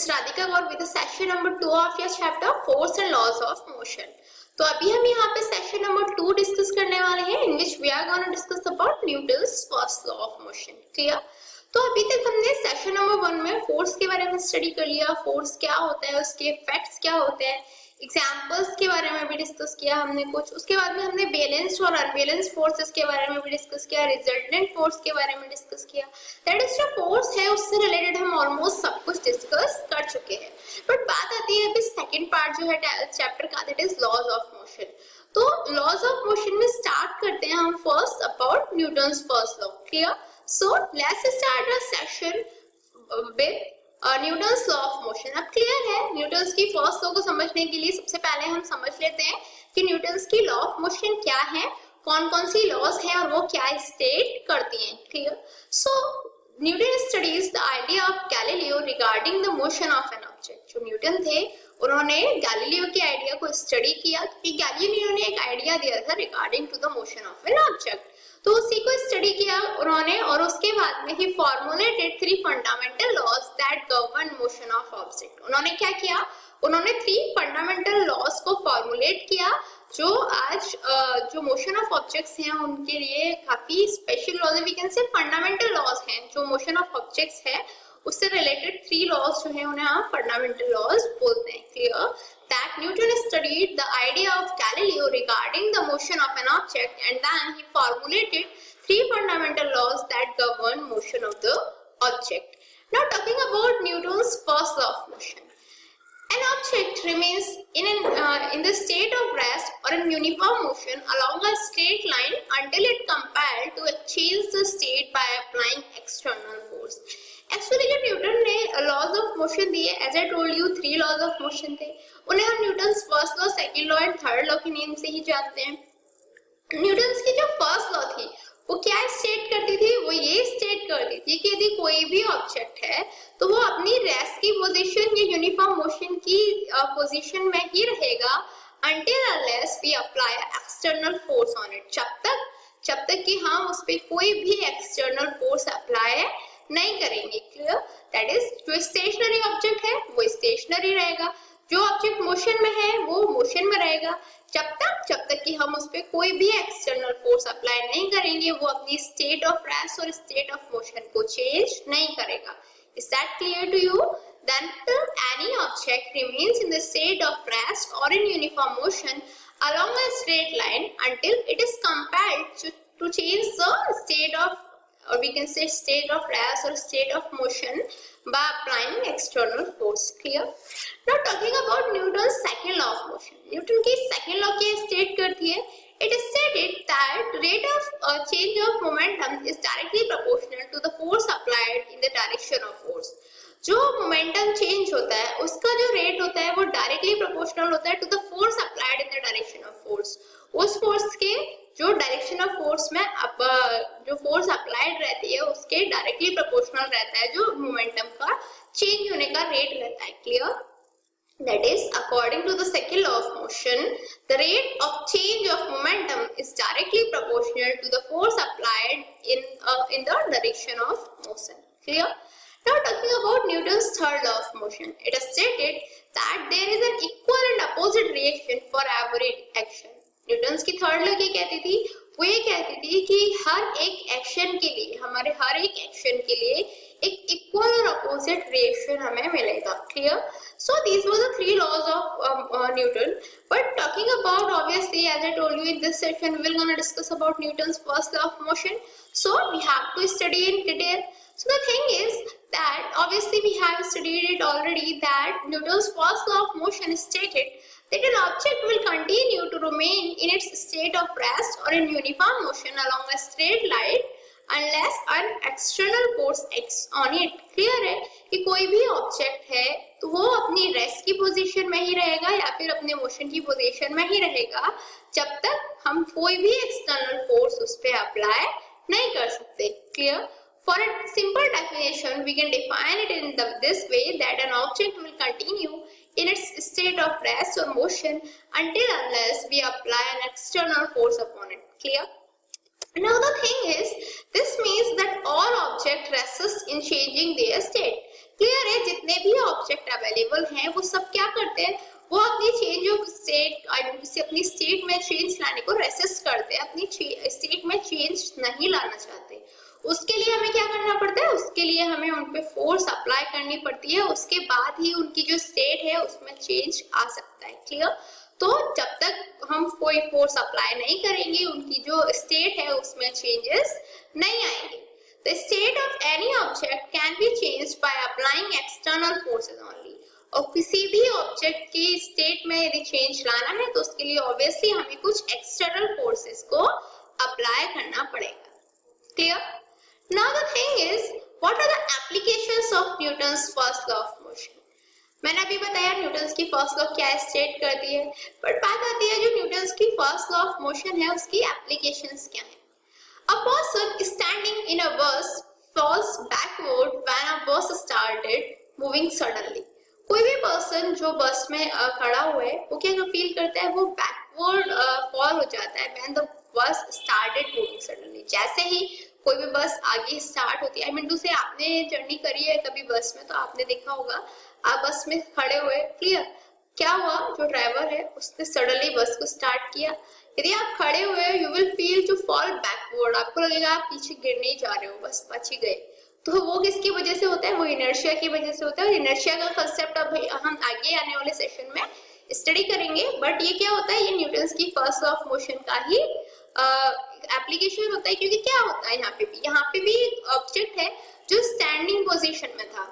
is Radhika Gaur with the session number 2 of your chapter Force and Laws of Motion. तो अभी हम यहाँ पे सेशन नंबर 2 डिस्कस करने वाले हैं in which we are going to discuss about Newton's first law of motion. Clear? तो अभी तक हमने सेशन नंबर 1 में फोर्स के बारे में स्टडी कर लिया, फोर्स क्या होता है, उसके इफेक्ट्स क्या होते हैं, एग्जांपल्स के बारे में भी डिस्कस किया हमने कुछ। उसके बाद में हमने बैलेंस्ड और अनबैलेंस्ड फोर्सेस के बारे में भी डिस्कस किया, रिजल्टेंट फोर्स के बारे में डिस्कस किया। दैट इज जो फोर्स है उससे रिलेटेड हम ऑलमोस्ट सब कुछ डिस्कस कर चुके हैं। बट बात आती है अभी सेकंड पार्ट जो है चैप्टर का, that is laws of motion. तो लॉज ऑफ मोशन में स्टार्ट करते हैं हम first about Newton's first law. Clear? So let's start our session with Newton's law of motion. अब क्लियर है, न्यूटन्स की फर्स्ट लॉ को समझने के लिए सबसे पहले हम समझ लेते हैं कि न्यूटन्स की लॉ ऑफ मोशन क्या है, कौन कौन सी लॉज हैं और वो क्या स्टेट करती हैं। Clear? So Newton studies the idea of Galileo regarding the motion of an object. जो न्यूटन थे उन्होंने गैलीलियो के आइडिया को स्टडी किया क्योंकि गैलीलियो ने एक आइडिया दिया था regarding to the motion of an object. तो उसी को स्टडी किया उन्होंने और उसके बाद में ही formulated 3 fundamental laws that govern motion of object. उन्होंने क्या किया? उन्होंने 3 फंडामेंटल लॉज को फॉर्मुलेट किया जो आज जो मोशन ऑफ ऑब्जेक्ट्स हैं उनके लिए काफी स्पेशल लॉज है, we can say fundamental laws हैं। जो मोशन ऑफ ऑब्जेक्ट्स है उससे रिलेटेड 3 लॉज जो है उन्हें हम फंडामेंटल लॉज बोलते हैं। Clear? That Newton studied the idea of Galileo regarding the motion of an object and then he formulated 3 fundamental laws that govern motion of the object. Now talking about Newton's first law of motion. An object remains in the state of rest or in uniform motion along a straight line until it compelled to change the state by applying external force. Actually जो Newton ने laws of motion दिए, as I told you 3 laws of motion थे, उन्हें हम Newton's first law, second law and third law के name से ही जानते हैं। न्यूटन्स की जो फर्स्ट लॉ थी वो क्या स्टेट करती थी? वो ये स्टेट करती थी कि यदि कोई भी ऑब्जेक्ट है तो वो अपनी रेस्ट की पोजीशन या यूनिफॉर्म मोशन की पोजीशन में ही रहेगा until unless we apply external force on it। जब तक कि हम उस पर कोई भी एक्सटर्नल फोर्स अप्लाई नहीं करेंगे। क्लियर? दैट इज जो स्टेशनरी ऑब्जेक्ट है वो स्टेशनरी रहेगा, जो ऑब्जेक्ट मोशन में है वो मोशन में रहेगा। जब तक कि हम उस पे कोई भी एक्सटर्नल फोर्स अप्लाई नहीं करेंगे वो अपनी स्टेट ऑफ रेस्ट और स्टेट ऑफ मोशन को चेंज नहीं करेगा। Is that clear to you? Then any object remains in the state of rest or in uniform motion along a straight line until it is compelled to change the state of, or we can say state of rest or state of motion by applying external force. Clear? Now talking about Newton's second law of motion. Newton की second law क्या state करती है? It is stated that rate of change of momentum is directly proportional to the force applied in the direction of force. जो momentum change होता है उसका जो rate होता है वो डायरेक्टली प्रोपोर्शनल होता है to the force applied in the direction of force. उस फोर्स के जो डायरेक्शन ऑफ फोर्स में जो फोर्स अप्लाइड रहती है उसके डायरेक्टली प्रोपोर्शनल रहता है जो मोमेंटम का चेंज होने का रेट रहता है। Clear? That is, according to the second law of motion, the rate of change of momentum is directly proportional to the force applied in the direction of motion. Clear? Now talking about Newton's third law of motion, it is stated that there is an equal and opposite reaction for every action. Newton's की third law क्या कहती थी? वो ये कहती थी कि हर एक एक्शन के लिए, हमारे हर एक एक्शन के लिए एक इक्वल और अपोजिट रिएक्शन हमें मिलेगा। Clear? So these were the 3 laws of Newton. But talking about, obviously, as I told you in this section, we will gonna discuss about Newton's first law of motion. So we have to study in detail. So the thing is that obviously we have studied it already that Newton's first law of motion stated that an object will continue to remain in its state of rest or in uniform motion along a straight line unless an external force acts on it. Clear है कि कोई भी object है तो वो अपनी rest की position में ही रहेगा या फिर अपने मोशन की पोजीशन में ही रहेगा जब तक हम कोई भी एक्सटर्नल फोर्स उस पर अप्लाई नहीं कर सकते। Clear? For a simple definition, we can define it in this way that an object will continue in its state of rest or motion until unless we apply an external force upon it. Clear? Now the thing is, this means that all objects resist in changing their state. Clear है? जितने भी object available हैं वो सब क्या करते हैं, वो अपनी चेंज ऑफ स्टेट अपनी स्टेट में चेंज लाने को रेसिस्ट करते हैं, अपनी स्टेट में चेंज नहीं लाना चाहते। उसके लिए हमें क्या करना पड़ता है, उसके लिए हमें उन पे फोर्स अप्लाई करनी पड़ती है, उसके बाद ही उनकी जो स्टेट है उसमें चेंज आ सकता है। क्लियर? तो जब तक हम कोई फोर्स अप्लाई नहीं करेंगे उनकी जो स्टेट है उसमें चेंजेस नहीं आएंगे। The state of any object can be changed by applying external forces only। और किसी भी ऑब्जेक्ट की स्टेट में यदि चेंज लाना है तो उसके लिए ऑब्वियसली हमें कुछ एक्सटर्नल फोर्सेस को अप्लाई करना पड़ेगा। Clear? Now the thing is, what are the applications of Newton's first law of motion? मैंने अभी बताया न्यूटन्स की फर्स्ट लॉ क्या स्टेट कर दी है, बट बात आती है जो न्यूटन्स की फर्स्ट लॉ ऑफ मोशन है उसकी एप्लीकेशंस क्या है। A person standing in a bus falls backward when a bus started moving suddenly। कोई भी पर्सन जो बस में खड़ा हुआ है वो क्या फील करता है, वो बैकवर्ड फॉल हो जाता है when the bus started moving suddenly। जैसे ही कोई भी बस आगे स्टार्ट होती है, आई मीन टू से आपने जर्नी करी है कभी बस में तो आपने देखा होगा आप बस में खड़े हुए, क्लियर, क्या हुआ, जो ड्राइवर है उसने सडनली बस को स्टार्ट किया। यदि आप खड़े हुए you will feel to fall backward, आपको लगेगा आप पीछे गिरने जा रहे हो, बस बच ही गए। तो वो किसकी वजह से होता है, वो इनर्शिया की वजह से होता है। इनर्शिया का कांसेप्ट अब हम आगे आने वाले सेशन में स्टडी करेंगे, बट ये क्या होता है, ये न्यूटन्स की फर्स्ट लॉ ऑफ मोशन का ही एप्लीकेशन होता है। क्योंकि क्या होता है यहाँ पे भी ऑब्जेक्ट है जो स्टैंडिंग पोजीशन में था,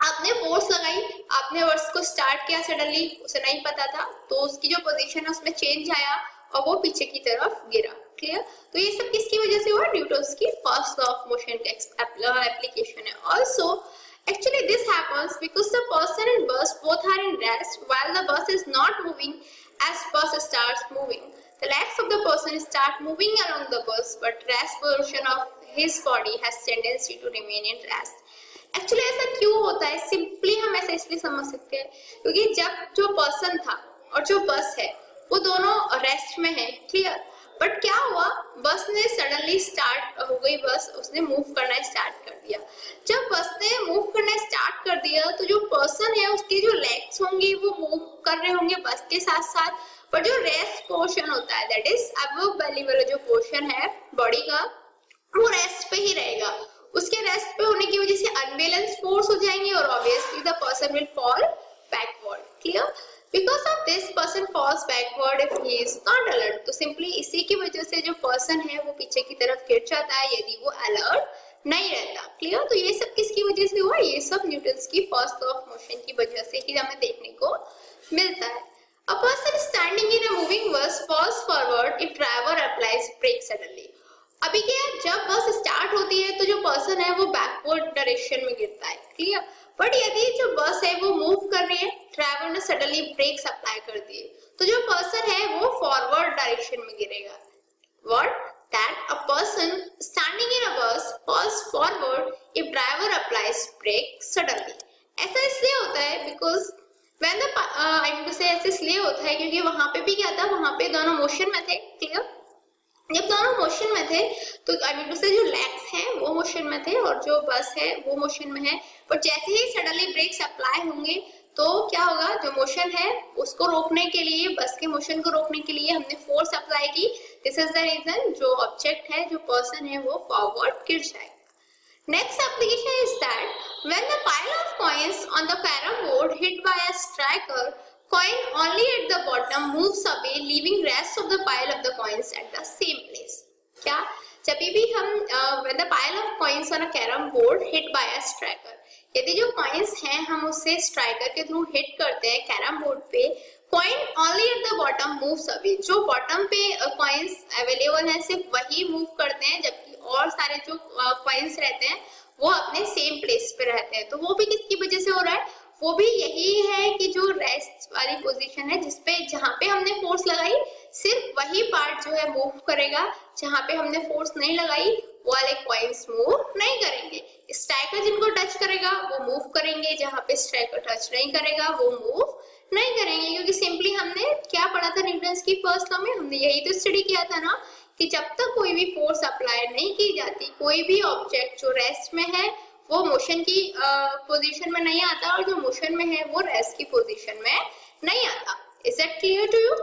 आपने फोर्स लगाई, आपने बस को स्टार्ट किया, सडनली उसे नहीं पता था तो उसकी जो पोजीशन है उसमें चेंज आया और वो पीछे की तरफ गिरा। क्लियर? तो ये सब किसकी वजह से हुआ, न्यूटन्स की फर्स्ट लॉ ऑफ मोशन का एप्लीकेशन है। Also actually this happens because the person and bus both are in rest while the bus is not moving. As bus starts moving, the legs of the person start moving along the bus, but rest portion of his body has tendency to remain in rest। Actually ऐसा क्यों होता है, simply हम ऐसा इसलिए समझ सकते हैं क्योंकि जब जो पर्सन था और जो बस है वो दोनों रेस्ट में है। क्लियर? बट क्या हुआ, बस ने सडनली स्टार्ट हो गई, बस उसने मूव करना स्टार्ट कर दिया। जब बस ने मूव करना स्टार्ट कर दिया तो जो पर्सन है उसके जो लेग्स होंगे वो मूव कर रहे होंगे बस के साथ साथ, पर जो रेस्ट पोर्शन होता है दैट इज अबव बेली वाला जो पोर्शन है बॉडी का वो रेस्ट पे ही रहेगा। उसके रेस्ट पे होने की वजह से अनबैलेंस फोर्स हो जाएंगे और obviously the person will fall backward. Clear? Because of this person falls backward if he is not alert. तो सिंपली इसी की वजह से जो पर्सन है वो पीछे की तरफ गिर जाता है यदि वो अलर्ट नहीं रहता। क्लियर? तो ये सब किसकी वजह से हुआ, ये सब न्यूटन्स की फर्स्ट लॉ ऑफ मोशन की वजह से ही हमें देखने को मिलता है। A person standing in a moving bus falls forward if driver applies brake suddenly। अभी क्या, जब बस स्टार्ट होती है तो जो पर्सन है वो बैकवर्ड डायरेक्शन में गिरता है। क्लियर? बट यदि जो बस है वो मूव कर रही है, ड्राइवर ने सडनली ब्रेक्स अप्लाई कर दिए तो जो पर्सन है वो फॉरवर्ड डायरेक्शन में गिरेगा। What? That a person standing in a bus falls forward if driver applies brake suddenly. ऐसा इसलिए होता है because when the I mean to say ऐसे इसलिए होता है क्योंकि वहां पे भी क्या था, वहां पे दोनों मोशन में थे। क्लियर? जब दोनों मोशन में थे तो आई मीन टू से जो लेग्स हैं वो मोशन में थे और जो बस है वो मोशन में है, पर जैसे ही सडनली ब्रेक्स अप्लाई होंगे तो क्या होगा, जो मोशन है उसको रोकने के लिए, बस के मोशन को रोकने के लिए हमने फोर्स अप्लाई की। दिस इज द रीजन जो ऑब्जेक्ट है, जो पर्सन है वो फॉरवर्ड गिर जाएगा। Next application is that when the pile of coins on the carom board hit by a striker, coin only at the bottom moves away, leaving rest of the pile of the coins at the same place। क्या, जब भी हम when the pile of coins on a carom board hit by a striker, यदि जो coins हैं हम उससे striker के थ्रू हिट करते हैं कैरम बोर्ड पे, coin only at the bottom moves away। जो बॉटम पे coins अवेलेबल हैं सिर्फ वही मूव करते हैं, जबकि और सारे जो कॉइन्स रहते हैं वो अपने सेम प्लेस पे रहते हैं। तो वो भी किसकी वजह से हो रहा है, वो भी यही है कि जो रेस्ट वाली पोजीशन है जिसपे जहां पे हमने फोर्स लगाई सिर्फ वही पार्ट जो है मूव करेगा, जहां पे हमने फोर्स नहीं लगाई वो वाले कॉइन्स मूव नहीं करेंगे। स्ट्राइकर जिनको टच करेगा वो मूव करेंगे, जहां पे स्ट्राइकर टच नहीं करेगा वो मूव नहीं करेंगे, क्योंकि सिंपली हमने क्या पढ़ा था न्यूटन्स की फर्स्ट लॉ में, हमने यही तो स्टडी किया था ना कि जब तक कोई भी फोर्स अप्लाई नहीं की जाती, कोई भी ऑब्जेक्ट जो रेस्ट में है वो मोशन की पोजीशन में नहीं आता और जो मोशन में है वो रेस्ट की पोजीशन में नहीं आता. Is that clear to you?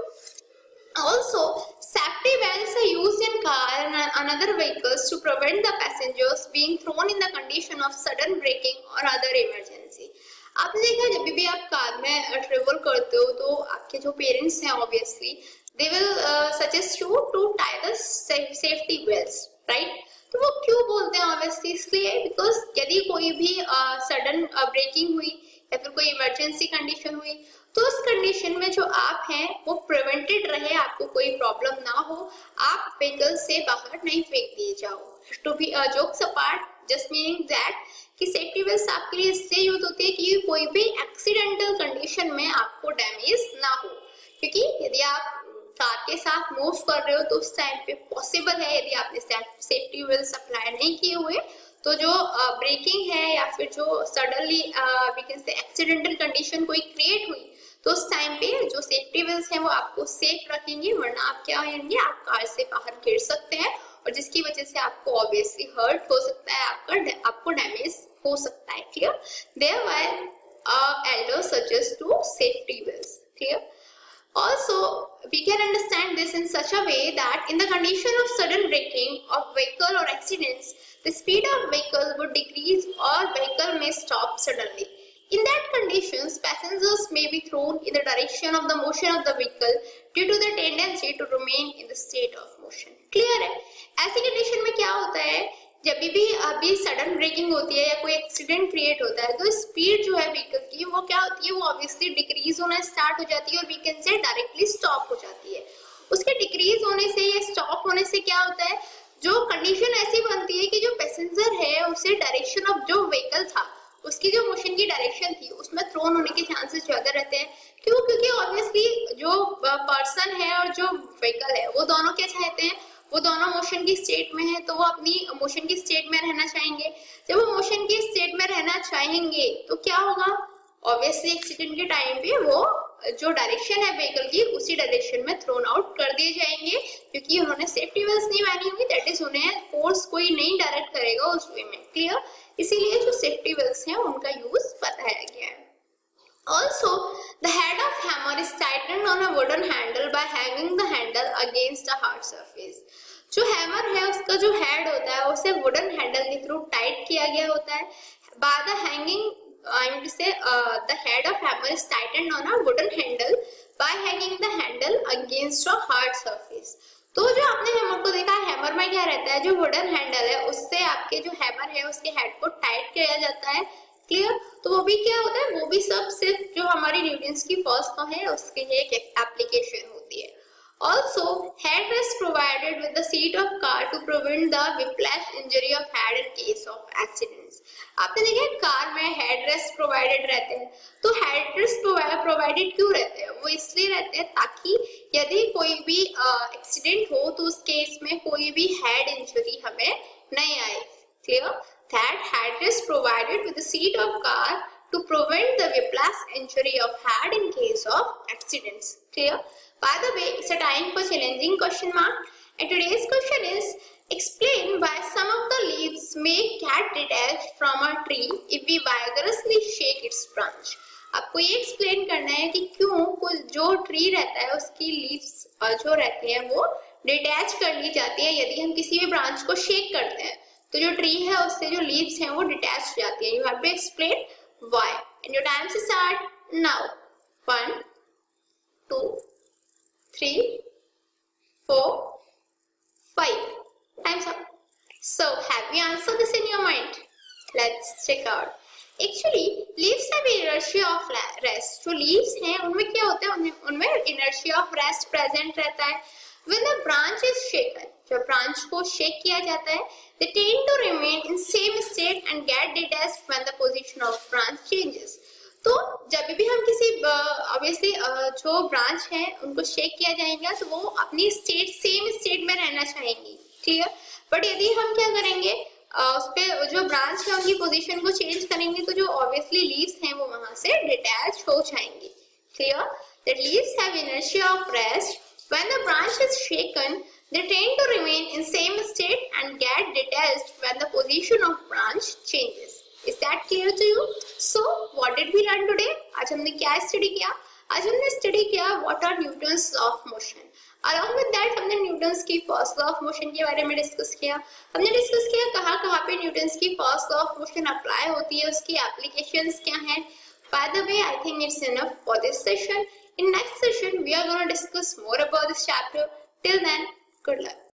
Also, safety belts are used in car and other vehicles to prevent the passengers being thrown in the condition of sudden braking or other emergency. आपने देखा जब भी आप car में travel करते हो तो आपके जो पेरेंट्स हैं obviously they will suggest you to tie the safety belts, right? तो वो क्यों बोलते हैं ऑब्वियसली इसलिए बिकॉज यदि कोई भी सडन ब्रेकिंग हुई या फिर कोई इमरजेंसी कंडीशन हुई तो उस कंडीशन में जो आप हैं वो प्रिवेंटेड रहे, आपको कोई प्रॉब्लम ना हो, आप व्हीकल से बाहर नहीं फेंक दिए जाओ. To be jokes apart, just meaning that कि सेफ्टी बेल्ट आपके लिए इसलिए यूज होती है कि कोई भी एक्सीडेंटल कंडीशन में आपको डैमेज ना हो. क्योंकि यदि आप कार के साथ मूव कर रहे हो तो उस टाइम पे पॉसिबल है यदि आपने सेफ्टी बेल्ट अप्लाई नहीं किए हुए तो जो ब्रेकिंग है या फिर जो suddenly we can say accidental condition कोई क्रिएट हुई तो उस टाइम पे जो सेफ्टी बेल्ट हैं वो आपको सेफ रखेंगे, वरना आप क्या होंगे, आप कार से बाहर गिर सकते हैं और जिसकी वजह से आपको ऑब्वियसली हर्ट हो सकता है, आपको डैमेज हो सकता है. Clear? Thereby elder suggest to safety belts. Clear? Also, we can understand this in such a way that in the condition of sudden braking of vehicle or accidents, the speed of vehicle would decrease or vehicle may stop suddenly. In that conditions, passengers may be thrown in the direction of the motion of the vehicle due to the tendency to remain in the state of motion. Clear है? ऐसी condition में क्या होता है, जब भी अभी sudden breaking होती है या कोई एक्सीडेंट क्रिएट होता है तो स्पीड जो है व्हीकल की वो क्या होती है, वो ऑब्वियसली डिक्रीज होना स्टार्ट हो जाती है और व्हीकल से डायरेक्टली स्टॉप हो जाती है. उसके डिक्रीज होने से या स्टॉप होने से क्या होता है, जो कंडीशन ऐसी बनती है कि जो पैसेंजर है उसे डायरेक्शन ऑफ जो व्हीकल था उसकी जो मोशन की डायरेक्शन थी उसमें थ्रोन होने के चांसेस ज्यादा रहते हैं. क्यों? क्योंकि ऑब्वियसली जो पर्सन है और जो व्हीकल है वो दोनों क्या चाहते हैं, वो दोनों मोशन की स्टेट में है तो वो अपनी मोशन की स्टेट में रहना चाहेंगे. जब वो मोशन की स्टेट में रहना चाहेंगे तो क्या होगा, ऑब्वियसली एक्सीडेंट के टाइम पे वो जो डायरेक्शन है व्हीकल की उसी डायरेक्शन में थ्रोन आउट कर दिए जाएंगे क्योंकि उन्होंने सेफ्टी बेल्ट नहीं पहनी हुई, दैट इज उन्हें फोर्स कोई नहीं डायरेक्ट करेगा उस वे में. क्लियर? इसीलिए जो सेफ्टी बेल्ट हैं उनका यूज बताया गया है. Also, the head of hammer is tightened on a wooden handle by hanging the handle against a hard surface. जो हैमर है उसका जो हेड होता है उसे वुडन हैंडल के थ्रू टाइट किया गया होता है. By the hanging, I mean to say, the head of hammer is tightened on a wooden handle by hanging the handle against a hard surface. तो जो आपने हैमर को देखा, हैमर में क्या रहता है, जो वुडन हैंडल है उससे आपके जो हैमर है उसके हेड को टाइट किया जाता है. क्लियर? तो वो भी क्या होता है, वो भी सब सिर्फ जो हमारी न्यूटन्स की फर्स्ट लॉ है उसके लिए एक एप्लीकेशन होती है. Also, headrest provided with the seat of car to prevent the whiplash injury of head in case of accidents. आपने देखा है कार में हेडरेस्ट प्रोवाइडेड रहते हैं. तो हेडरेस्ट प्रोवाइडेड क्यों रहते हैं, वो इसलिए रहते हैं ताकि यदि कोई भी एक्सीडेंट हो तो उस केस में कोई भी हेड इंजरी हमें नहीं आए. Clear? That headrest provided with the seat of car to prevent the whiplash injury of head in case of accidents. Clear? By the way, it's a time for challenging question mark. And today's question is, explain why some of the leaves may get detached from a tree if we vigorously shake its branch. आपको ये explain करना है कि क्यों कुछ जो tree रहता है उसकी लीव्स जो रहती हैं वो डिटैच कर ली जाती है यदि हम किसी भी ब्रांच को शेक करते हैं. तो जो ट्री है उससे जो लीव्स हैं वो डिटैच हो जाती है. You have to explain why and your time say start now. 1 2 3 4 5 time's up. So have you answered this in your mind? Let's check out. Actually, leaves have inertia of rest. जो leaves हैं उनमें क्या होता है, उनमें inertia of rest present रहता है. When the branch is shaken, जब branch को shake किया जाता है, they tend to remain in same state and get detached when the position of branch changes. तो जब भी हम किसी obviously जो ब्रांच है उनको शेक किया जाएगा तो वो अपनी स्टेट सेम स्टेट में रहना चाहेंगी. क्लियर? बट यदि हम क्या करेंगे, उस पे जो ब्रांच है उनकी पोजीशन को चेंज करेंगे तो जो ऑब्वियसली लीव्स हैं वो वहां से डिटैच हो जाएंगी. Clear? That leaves have inertia of rest. When the branch is shaken, they tend to remain in same state and get detached when the position of branch changes. that clear to you? So what did we learn today? आज हमने क्या study किया? आज हमने study किया what are Newton's law of motion. Along with that हमने Newton's की first law of motion के बारे में डिस्कस किया. हमने डिस्कस किया कहाँ पे न्यूटन्स की first law of motion apply होती है, उसकी एप्लीकेशंस क्या हैं. By the way, I think it's enough for this session. In next session, we are going to discuss more about this chapter. Till then, good luck.